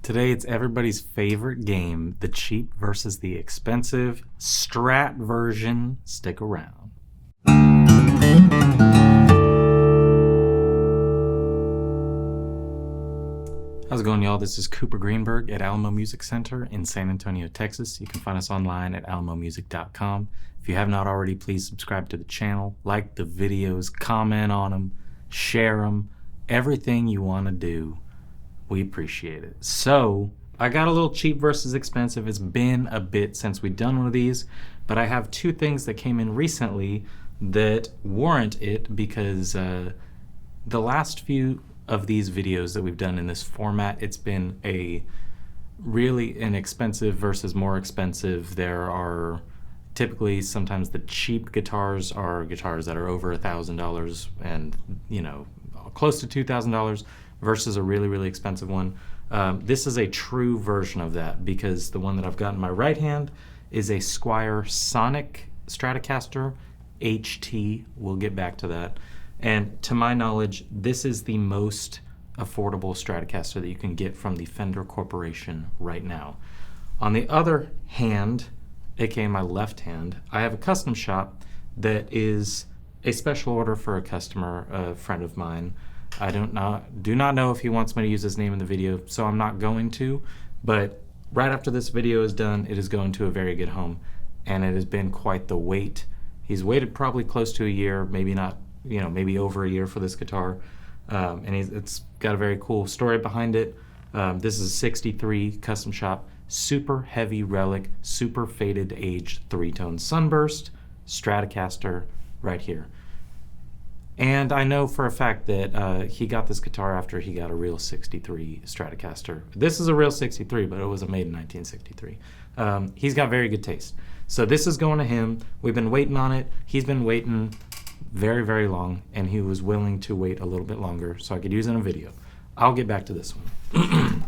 Today it's everybody's favorite game, the cheap versus the expensive Strat version. Stick around. How's it going, y'all? This is Cooper Greenberg at Alamo Music Center in San Antonio, Texas. You can find us online at alamomusic.com. If you have not already, please subscribe to the channel, like the videos, comment on them, share them, everything you want to do. We appreciate it. So I got a little cheap versus expensive. It's been a bit since we've done one of these, but I have two things that came in recently that warrant it because the last few of these videos that we've done in this format, it's been a really inexpensive versus more expensive. There are typically sometimes the cheap guitars are guitars that are over $1,000 and close to $2,000 versus a really, really expensive one. This is a true version of that because the one that I've got in my right hand is a Squier Sonic Stratocaster HT. We'll get back to that. And to my knowledge, this is the most affordable Stratocaster that you can get from the Fender Corporation right now. On the other hand, aka my left hand, I have a custom shop that is a special order for a customer, a friend of mine. I do not know if he wants me to use his name in the video, so I'm not going to, but right after this video is done, it is going to a very good home, and it has been quite the wait. He's waited probably close to a year, maybe not, maybe over a year for this guitar, and it's got a very cool story behind it. This is a 63 custom shop, super heavy Relic, super faded aged 3-tone sunburst Stratocaster right here. And I know for a fact that he got this guitar after he got a real 63 Stratocaster. This is a real 63, but it wasn't made in 1963. He's got very good taste. So this is going to him. We've been waiting on it. He's been waiting very, very long, and he was willing to wait a little bit longer so I could use it in a video. I'll get back to this one.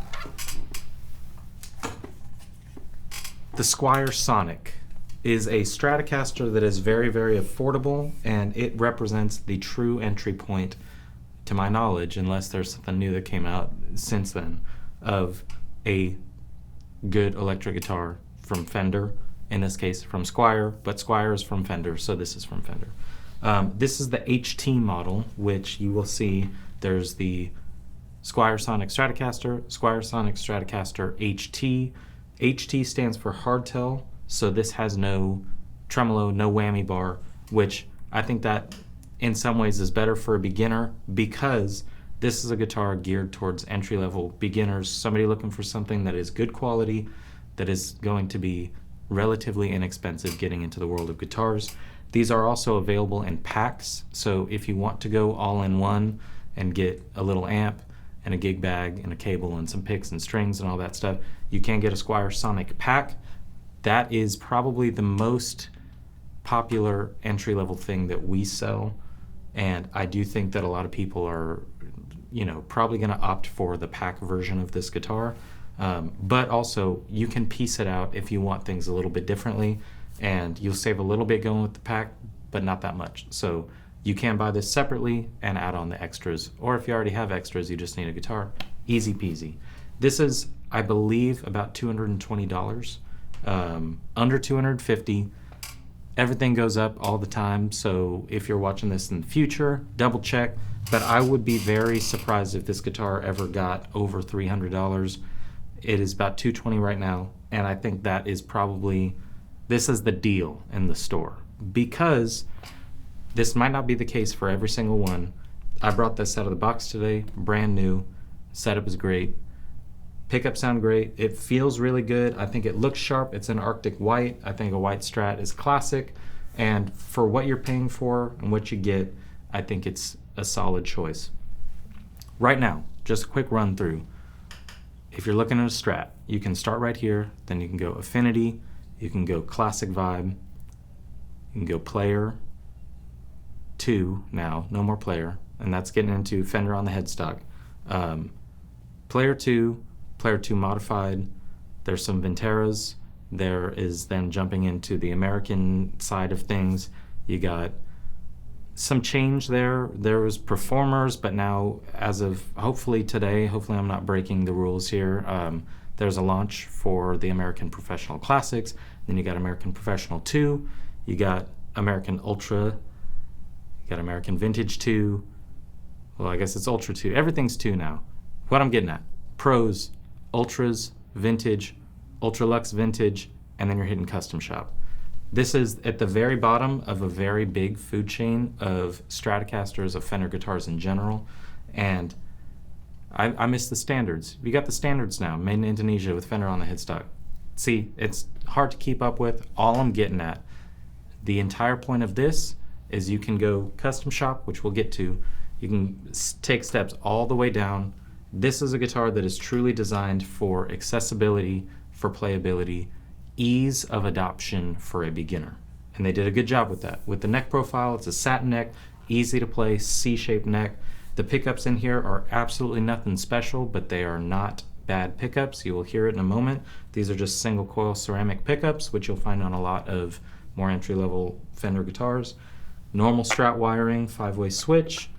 The Squier Sonic is a Stratocaster that is very, very affordable, and it represents the true entry point, to my knowledge, unless there's something new that came out since then, of a good electric guitar from Fender, in this case from Squier, but Squier is from Fender, so this is from Fender. This is the HT model, which you will see there's the Squier Sonic Stratocaster, Squier Sonic Stratocaster HT. HT stands for hardtail. So this has no tremolo, no whammy bar, which I think that in some ways is better for a beginner because this is a guitar geared towards entry-level beginners, somebody looking for something that is good quality, that is going to be relatively inexpensive getting into the world of guitars. These are also available in packs, so if you want to go all in one and get a little amp and a gig bag and a cable and some picks and strings and all that stuff, you can get a Squier Sonic pack. That is probably the most popular entry-level thing that we sell, and I do think that a lot of people are, probably going to opt for the pack version of this guitar. But also, you can piece it out if you want things a little bit differently, and you'll save a little bit going with the pack, but not that much. So you can buy this separately and add on the extras, or if you already have extras, you just need a guitar. Easy peasy. This is, I believe, about $220. Under $250. Everything goes up all the time, so if you're watching this in the future, double check. But I would be very surprised if this guitar ever got over $300. It is about $220 right now, and I think that is probably, this is the deal in the store, because this might not be the case for every single one. I brought this out of the box today, brand new. Setup is great. Pickups sound great. It feels really good. I think it looks sharp. It's an Arctic white. I think a white Strat is classic. And for what you're paying for and what you get, I think it's a solid choice. Right now, just a quick run through. If you're looking at a Strat, you can start right here. Then you can go Affinity. You can go Classic Vibe. You can go Player 2 now. No more Player. And that's getting into Fender on the headstock. Player 2. Player 2 modified, there's some Venteras, there is then jumping into the American side of things, you got some change there. There was performers, but now as of hopefully today, hopefully I'm not breaking the rules here, there's a launch for the American Professional Classics. Then you got American Professional 2, you got American Ultra, you got American Vintage 2. Well, I guess it's Ultra 2. Everything's 2 now. What I'm getting at, Pros, Ultras, Vintage, Ultra Luxe Vintage, and then you're hitting Custom Shop. This is at the very bottom of a very big food chain of Stratocasters, of Fender guitars in general, and I miss the standards. We got the standards now, made in Indonesia with Fender on the headstock. See, it's hard to keep up with. All I'm getting at, the entire point of this is you can go Custom Shop, which we'll get to. You can take steps all the way down. This is a guitar that is truly designed for accessibility, for playability, ease of adoption for a beginner. And they did a good job with that. With the neck profile, it's a satin neck, easy to play, C-shaped neck. The pickups in here are absolutely nothing special, but they are not bad pickups. You will hear it in a moment. These are just single coil ceramic pickups, which you'll find on a lot of more entry-level Fender guitars. Normal Strat wiring, 5-way switch,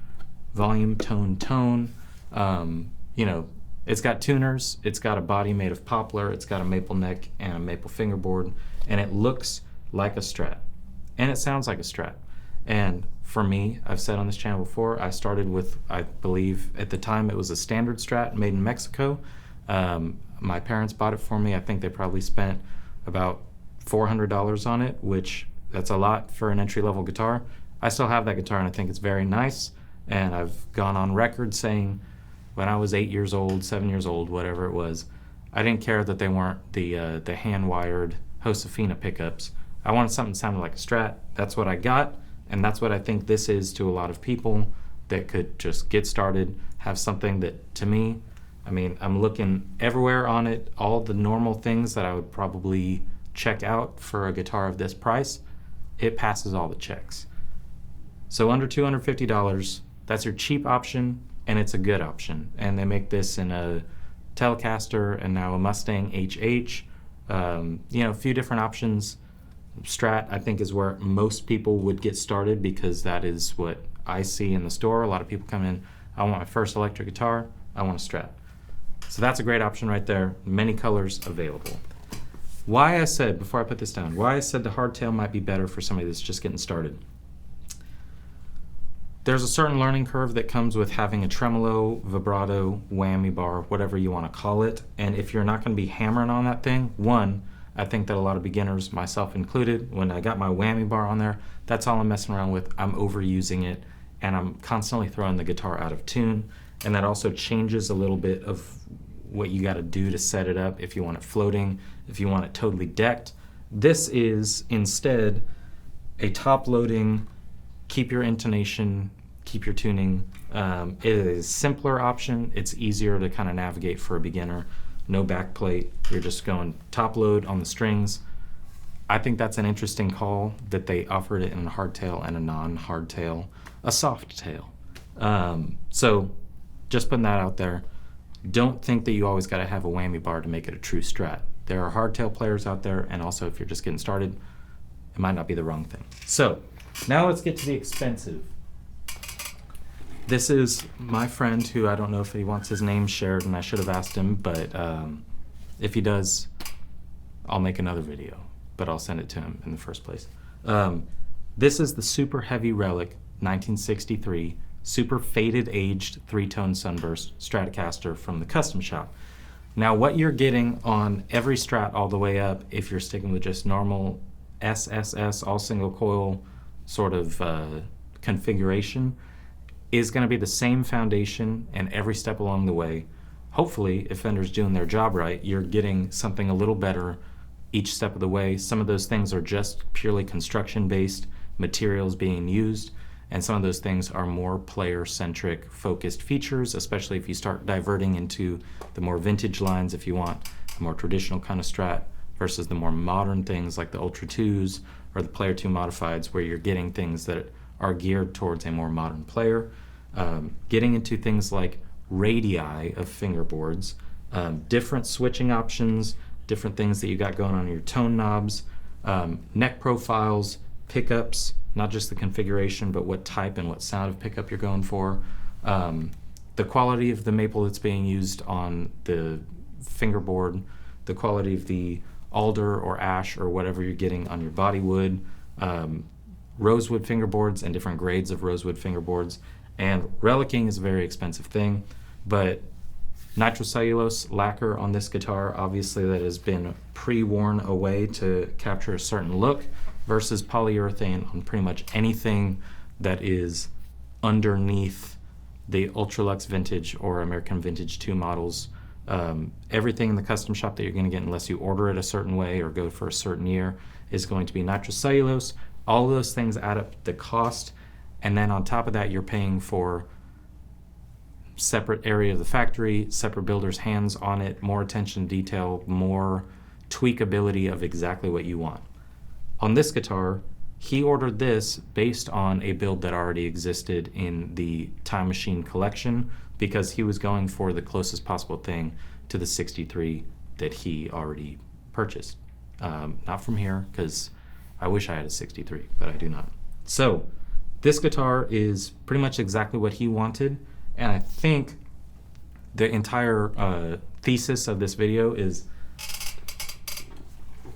volume, tone, tone. You know, it's got tuners, it's got a body made of poplar, it's got a maple neck and a maple fingerboard, and it looks like a Strat. And it sounds like a Strat. And for me, I've said on this channel before, I started with, I believe at the time it was a standard Strat made in Mexico. My parents bought it for me. I think they probably spent about $400 on it, which that's a lot for an entry-level guitar. I still have that guitar and I think it's very nice. And I've gone on record saying when I was 8 years old, 7 years old, whatever it was, I didn't care that they weren't the hand-wired Josefina pickups. I wanted something that sounded like a Strat. That's what I got, and that's what I think this is to a lot of people that could just get started, have something that, to me, I mean, I'm looking everywhere on it, all the normal things that I would probably check out for a guitar of this price. It passes all the checks. So under $250, that's your cheap option, and it's a good option. And they make this in a Telecaster and now a Mustang HH. You know, a few different options. Strat, I think, is where most people would get started because that is what I see in the store. A lot of people come in, I want my first electric guitar, I want a Strat. So that's a great option right there. Many colors available. Why I said, before I put this down, why I said the hardtail might be better for somebody that's just getting started. There's a certain learning curve that comes with having a tremolo, vibrato, whammy bar, whatever you want to call it. And if you're not going to be hammering on that thing, one, I think that a lot of beginners, myself included, when I got my whammy bar on there, that's all I'm messing around with. I'm overusing it, and I'm constantly throwing the guitar out of tune. And that also changes a little bit of what you got to do to set it up, if you want it floating, if you want it totally decked. This is instead a top-loading, keep your intonation, keep your tuning. It is a simpler option. It's easier to kind of navigate for a beginner. No backplate. You're just going top load on the strings. I think that's an interesting call that they offered it in a hardtail and a non-hardtail, a soft tail. So just putting that out there. Don't think that you always got to have a whammy bar to make it a true Strat. There are hardtail players out there, and also if you're just getting started, it might not be the wrong thing. So now let's get to the expensive. This is my friend who I don't know if he wants his name shared, and I should have asked him, but if he does, I'll make another video, but I'll send it to him in the first place. This is the super heavy Relic 1963 super faded aged 3-tone sunburst Stratocaster from the Custom Shop. Now what you're getting on every Strat all the way up, if you're sticking with just normal SSS all single coil sort of configuration, is going to be the same foundation and every step along the way. Hopefully, if Fender's doing their job right, you're getting something a little better each step of the way. Some of those things are just purely construction based materials being used, and some of those things are more player-centric focused features, especially if you start diverting into the more vintage lines, if you want a more traditional kind of Strat, versus the more modern things like the Ultra 2s or the Player 2 modifieds, where you're getting things that are geared towards a more modern player. Getting into things like radii of fingerboards, different switching options, different things that you got going on your tone knobs, neck profiles, pickups, not just the configuration, but what type and what sound of pickup you're going for. The quality of the maple that's being used on the fingerboard, the quality of the alder or ash or whatever you're getting on your body wood, rosewood fingerboards and different grades of rosewood fingerboards. And relicing is a very expensive thing, but nitrocellulose lacquer on this guitar, obviously that has been pre-worn away to capture a certain look, versus polyurethane on pretty much anything that is underneath the Ultralux Vintage or American Vintage 2 models. Everything in the custom shop that you're going to get, unless you order it a certain way or go for a certain year, is going to be nitrocellulose. All of those things add up the cost, and then on top of that, you're paying for separate area of the factory, separate builder's hands on it, more attention to detail, more tweakability of exactly what you want. On this guitar, he ordered this based on a build that already existed in the Time Machine collection, because he was going for the closest possible thing to the 63 that he already purchased. Not from here, because I wish I had a 63, but I do not. So this guitar is pretty much exactly what he wanted, and I think the entire thesis of this video is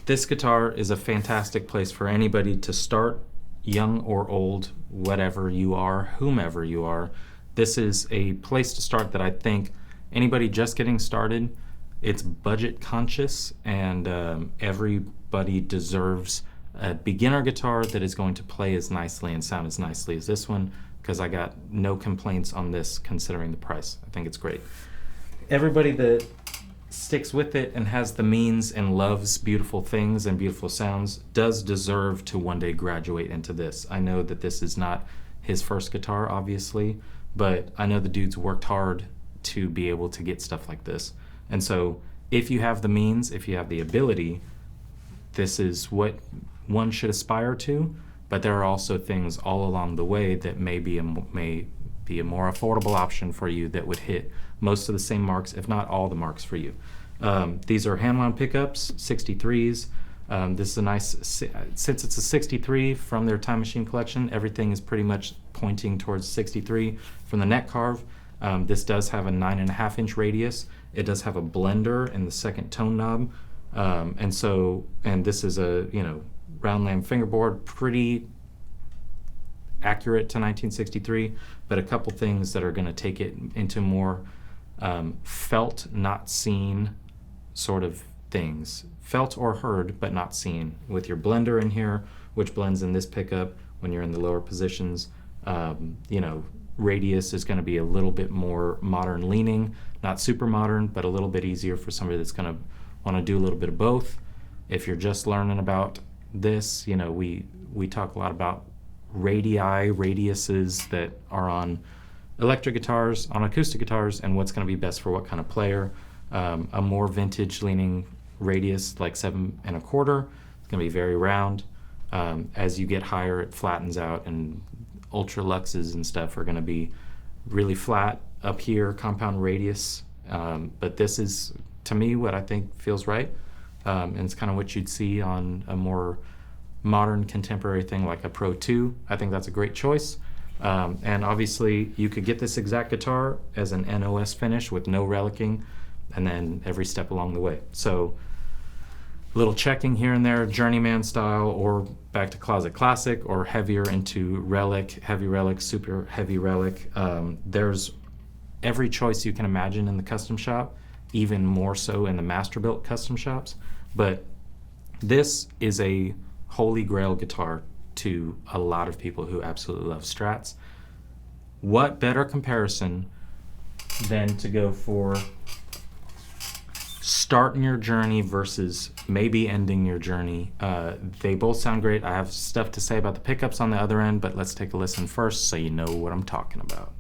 this guitar is a fantastic place for anybody to start, young or old, whatever you are, whomever you are. This is a place to start that I think anybody just getting started, it's budget conscious, and everybody deserves a beginner guitar that is going to play as nicely and sound as nicely as this one, because I got no complaints on this considering the price. I think it's great. Everybody that sticks with it and has the means and loves beautiful things and beautiful sounds does deserve to one day graduate into this. I know that this is not his first guitar, obviously, but I know the dude's worked hard to be able to get stuff like this. And so if you have the means, if you have the ability, this is what one should aspire to, but there are also things all along the way that may be a more affordable option for you that would hit most of the same marks, if not all the marks for you. These are hand-wound pickups, 63s. This is a nice, since it's a 63 from their Time Machine collection, everything is pretty much pointing towards 63 from the neck carve. This does have a 9.5-inch radius. It does have a blender in the second tone knob. And this is a, round lamb fingerboard, pretty accurate to 1963, but a couple things that are going to take it into more felt, not seen sort of things. Felt or heard, but not seen. With your blender in here, which blends in this pickup when you're in the lower positions, radius is going to be a little bit more modern leaning, not super modern, but a little bit easier for somebody that's going to want to do a little bit of both. If you're just learning about this, we talk a lot about radiuses that are on electric guitars, on acoustic guitars, and what's going to be best for what kind of player. A more vintage leaning radius, like 7 1/4, it's going to be very round. As you get higher, it flattens out, and Ultra Luxes and stuff are going to be really flat up here, compound radius. But this is, to me, what I think feels right. And it's kind of what you'd see on a more modern contemporary thing like a Pro 2. I think that's a great choice. And obviously you could get this exact guitar as an NOS finish with no relicing, and then every step along the way. So a little checking here and there, journeyman style, or back to closet classic, or heavier into relic, heavy relic, super heavy relic. There's every choice you can imagine in the custom shop, even more so in the master built custom shops. But this is a holy grail guitar to a lot of people who absolutely love Strats. What better comparison than to go for starting your journey versus maybe ending your journey. They both sound great. I have stuff to say about the pickups on the other end, but let's take a listen first so you know what I'm talking about.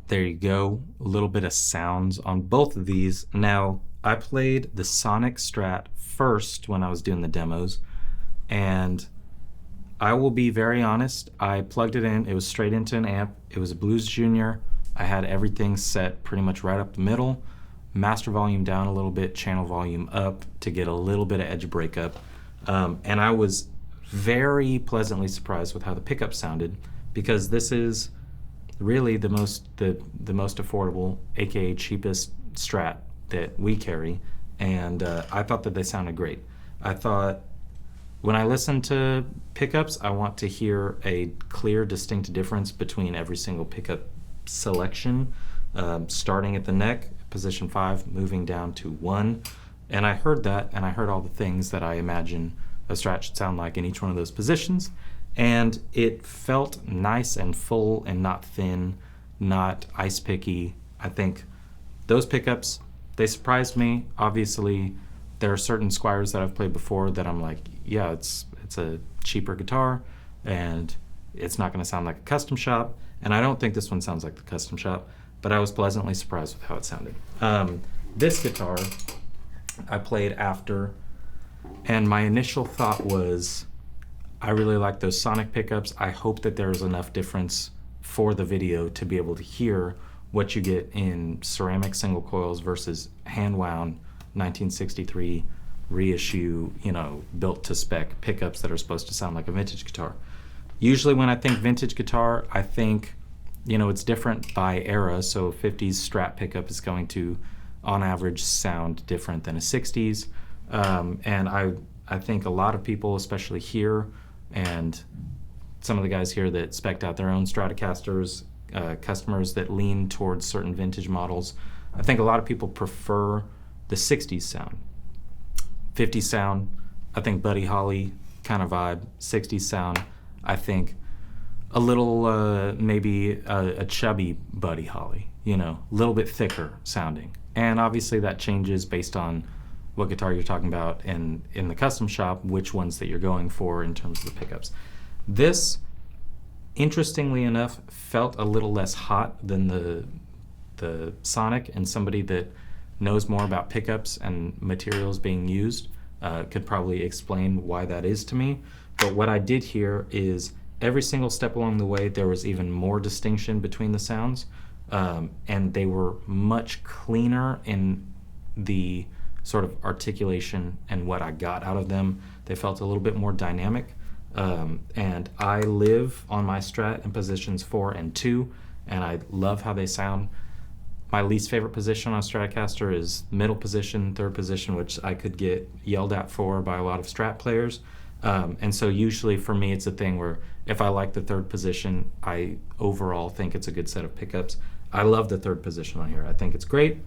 There you go, a little bit of sounds on both of these. Now, I played the Sonic Strat first when I was doing the demos, and I will be very honest, I plugged it in, it was straight into an amp, it was a Blues Junior, I had everything set pretty much right up the middle, master volume down a little bit, channel volume up to get a little bit of edge breakup, and I was very pleasantly surprised with how the pickup sounded, because this is really the most affordable, aka cheapest Strat that we carry, and I thought that they sounded great. I thought when I listen to pickups, I want to hear a clear, distinct difference between every single pickup selection, starting at the neck, position 5, moving down to 1, and I heard that, and I heard all the things that I imagine a Strat should sound like in each one of those positions. And it felt nice and full and not thin, not ice picky. I think those pickups, they surprised me. Obviously, there are certain Squiers that I've played before that I'm like, yeah, it's a cheaper guitar and it's not going to sound like a custom shop. And I don't think this one sounds like the custom shop, but I was pleasantly surprised with how it sounded. This guitar I played after, and my initial thought was, I really like those Sonic pickups. I hope that there's enough difference for the video to be able to hear what you get in ceramic single coils versus hand wound 1963 reissue, built to spec pickups that are supposed to sound like a vintage guitar. Usually when I think vintage guitar, I think, it's different by era. So 50s Strat pickup is going to, on average, sound different than a 60s. And I think a lot of people, especially here, and some of the guys here that spec'd out their own Stratocasters, customers that lean towards certain vintage models, I think a lot of people prefer the 60s sound. 50s sound, I think Buddy Holly kind of vibe. 60s sound, I think a little, maybe a chubby Buddy Holly, a little bit thicker sounding. And obviously that changes based on what guitar you're talking about, and in the custom shop, which ones that you're going for in terms of the pickups. This, interestingly enough, felt a little less hot than the Sonic, and somebody that knows more about pickups and materials being used could probably explain why that is to me. But what I did hear is every single step along the way, there was even more distinction between the sounds, and they were much cleaner in the sort of articulation and what I got out of them. They felt a little bit more dynamic, and I live on my Strat in positions 4 and 2, and I love how they sound. My least favorite position on Stratocaster is middle position, third position, which I could get yelled at for by a lot of Strat players. And so usually for me, it's a thing where if I like the third position, I overall think it's a good set of pickups. I love the third position on here. I think it's great.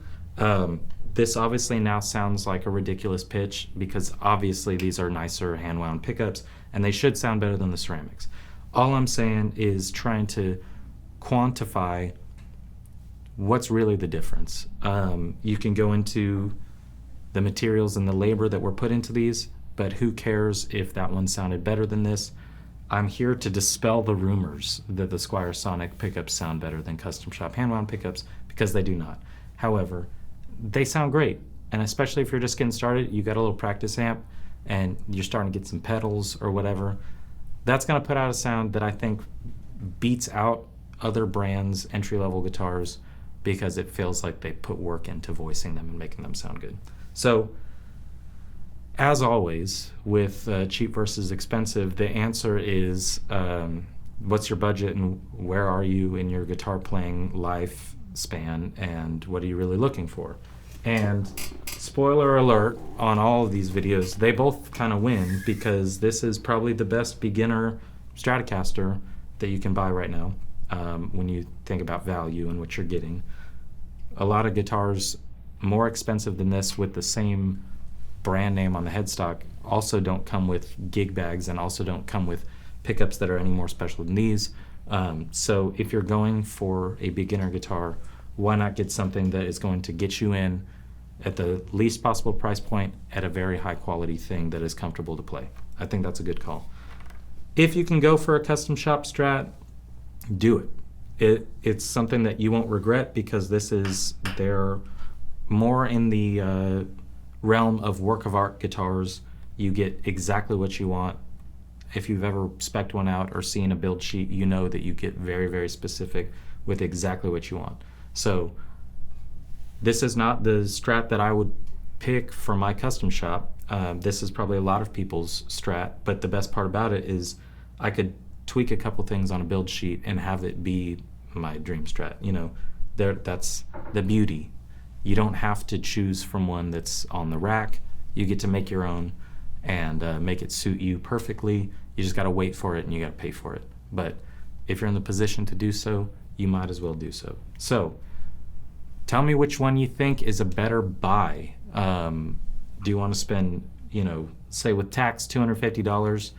This obviously now sounds like a ridiculous pitch because obviously these are nicer hand-wound pickups and they should sound better than the ceramics. All I'm saying is trying to quantify what's really the difference? You can go into the materials and the labor that were put into these, but who cares if that one sounded better than this? I'm here to dispel the rumors that the Squier Sonic pickups sound better than custom shop hand-wound pickups, because they do not. However, they sound great, and especially if you're just getting started, you got a little practice amp, and you're starting to get some pedals or whatever, that's going to put out a sound that I think beats out other brands' entry-level guitars, because it feels like they put work into voicing them and making them sound good. So, as always, with cheap versus expensive, the answer is what's your budget and where are you in your guitar playing lifespan, and what are you really looking for? And spoiler alert on all of these videos, they both kind of win, because this is probably the best beginner Stratocaster that you can buy right now when you think about value and what you're getting. A lot of guitars more expensive than this with the same brand name on the headstock also don't come with gig bags and also don't come with pickups that are any more special than these. So if you're going for a beginner guitar, why not get something that is going to get you in at the least possible price point at a very high quality thing that is comfortable to play? I think that's a good call. If you can go for a custom shop Strat, do it. It's something that you won't regret, because they're more in the realm of work of art guitars. You get exactly what you want. If you've ever spec'd one out or seen a build sheet, you know that you get very, very specific with exactly what you want. So this is not the Strat that I would pick for my custom shop. This is probably a lot of people's Strat, but the best part about it is I could tweak a couple things on a build sheet and have it be my dream Strat. You know, that's the beauty. You don't have to choose from one that's on the rack. You get to make your own and make it suit you perfectly. You just got to wait for it and you got to pay for it. But if you're in the position to do so, you might as well do so. So tell me which one you think is a better buy. Do you want to spend, say with tax, $250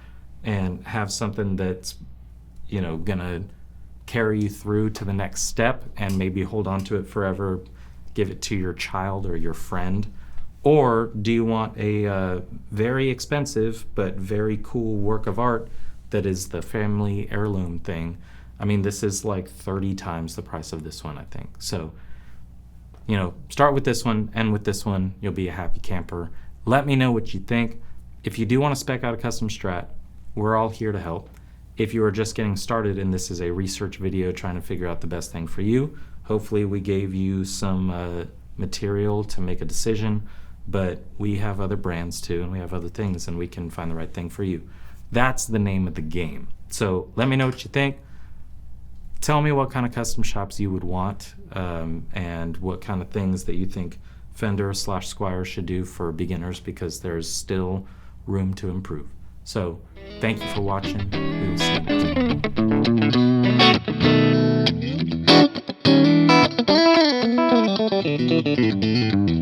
and have something that's, gonna carry you through to the next step and maybe hold on to it forever, give it to your child or your friend? Or do you want a very expensive but very cool work of art that is the family heirloom thing? I mean, this is like 30 times the price of this one, I think. So, start with this one, and with this one, you'll be a happy camper. Let me know what you think. If you do want to spec out a custom Strat, we're all here to help. If you are just getting started and this is a research video trying to figure out the best thing for you, hopefully we gave you some material to make a decision, but we have other brands too, and we have other things, and we can find the right thing for you. That's the name of the game. So let me know what you think. Tell me what kind of custom shops you would want, and what kind of things that you think Fender/Squier should do for beginners, because there's still room to improve. So thank you for watching. We will see you next time.